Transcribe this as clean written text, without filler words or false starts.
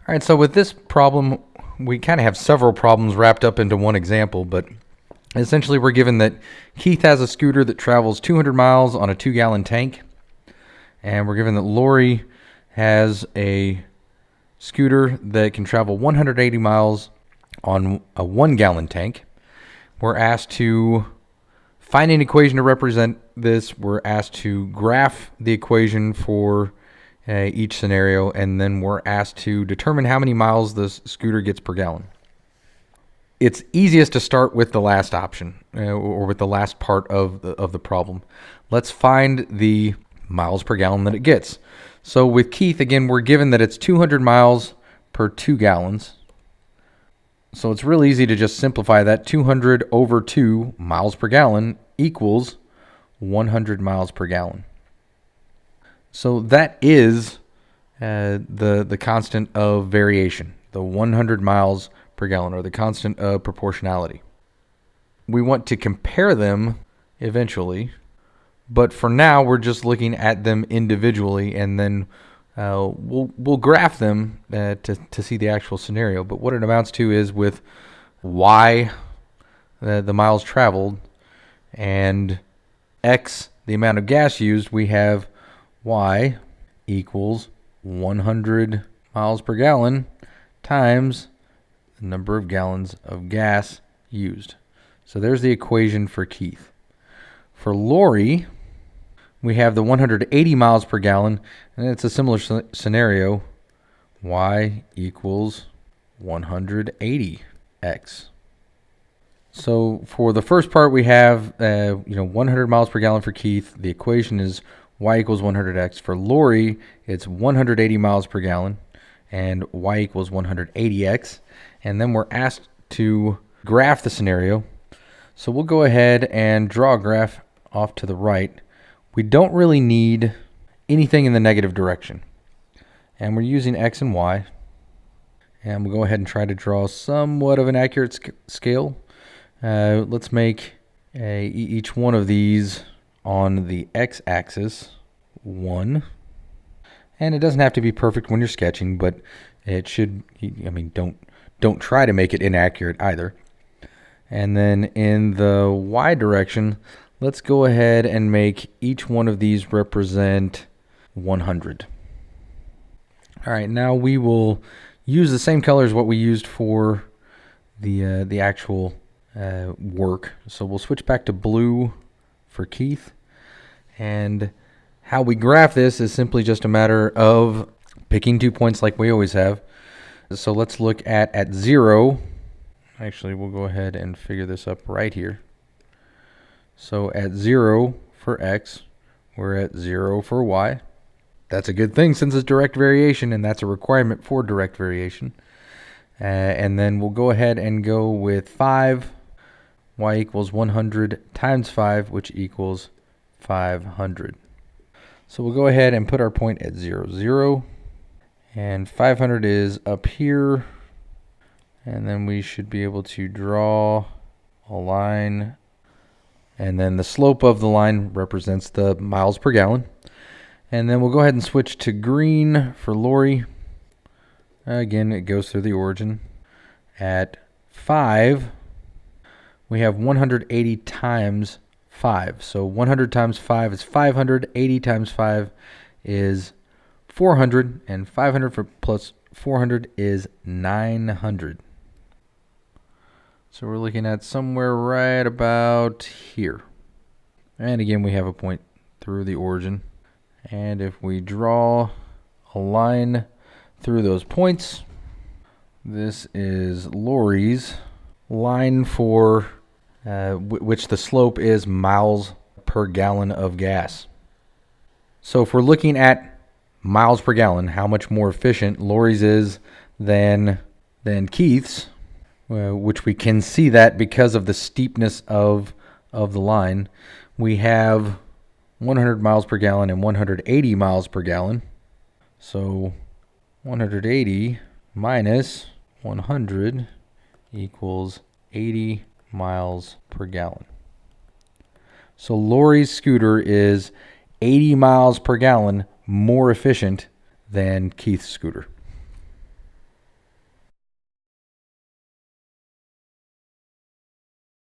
All right, so with this problem, we kind of have several problems wrapped up into one example, but essentially we're given that Keith has a scooter that travels 200 miles on a 2-gallon tank, and we're given that Lori has a scooter that can travel 180 miles on a 1-gallon tank. We're asked to find an equation to represent this. We're asked to graph the equation for each scenario, and then we're asked to determine how many miles the scooter gets per gallon. It's easiest to start with the last option, or with the last part of the problem. Let's find the miles per gallon that it gets. So with Keith, again, we're given that it's 200 miles per 2 gallons. So it's real easy to just simplify that. 200 over 2 miles per gallon equals 100 miles per gallon. So that is the constant of variation, the 100 miles per gallon, or the constant of proportionality. We want to compare them eventually, but for now we're just looking at them individually, and then we'll graph them to see the actual scenario. But what it amounts to is with y, the miles traveled, and x, the amount of gas used, we have y equals 100 miles per gallon times the number of gallons of gas used. So there's the equation for Keith. For Lori, we have the 180 miles per gallon, and it's a similar scenario. Y equals 180x. So for the first part, we have 100 miles per gallon for Keith. The equation is y equals 100x. For Lori, it's 180 miles per gallon, and y equals 180x. And then we're asked to graph the scenario. So we'll go ahead and draw a graph off to the right. We don't really need anything in the negative direction. And we're using x and y. And we'll go ahead and try to draw somewhat of an accurate scale. Let's make each one of these on the x-axis 1. And it doesn't have to be perfect when you're sketching, but it should, don't try to make it inaccurate either. And then in the y direction, let's go ahead and make each one of these represent 100. All right, now we will use the same color as what we used for the actual work. So we'll switch back to blue for Keith. And how we graph this is simply just a matter of picking 2 points like we always have. So let's look at 0. Actually, we'll go ahead and figure this up right here. So at 0 for x, we're at 0 for y. That's a good thing since it's direct variation, and that's a requirement for direct variation. And then we'll go ahead and go with 5. Y equals 100 times 5, which equals 500. So we'll go ahead and put our point at 0, 0. And 500 is up here. And then we should be able to draw a line. And then the slope of the line represents the miles per gallon. And then we'll go ahead and switch to green for Lori. Again, it goes through the origin. At 5, we have 180 times 5. So 100 times 5 is 500. 80 times 5 is 400. And 500 plus 400 is 900. So we're looking at somewhere right about here. And again, we have a point through the origin. And if we draw a line through those points, this is Lori's line for which the slope is miles per gallon of gas. So if we're looking at miles per gallon, how much more efficient Lori's is than Keith's, which we can see that because of the steepness of the line. We have 100 miles per gallon and 180 miles per gallon. So 180 minus 100 equals 80 miles per gallon. So Lori's scooter is 80 miles per gallon more efficient than Keith's scooter.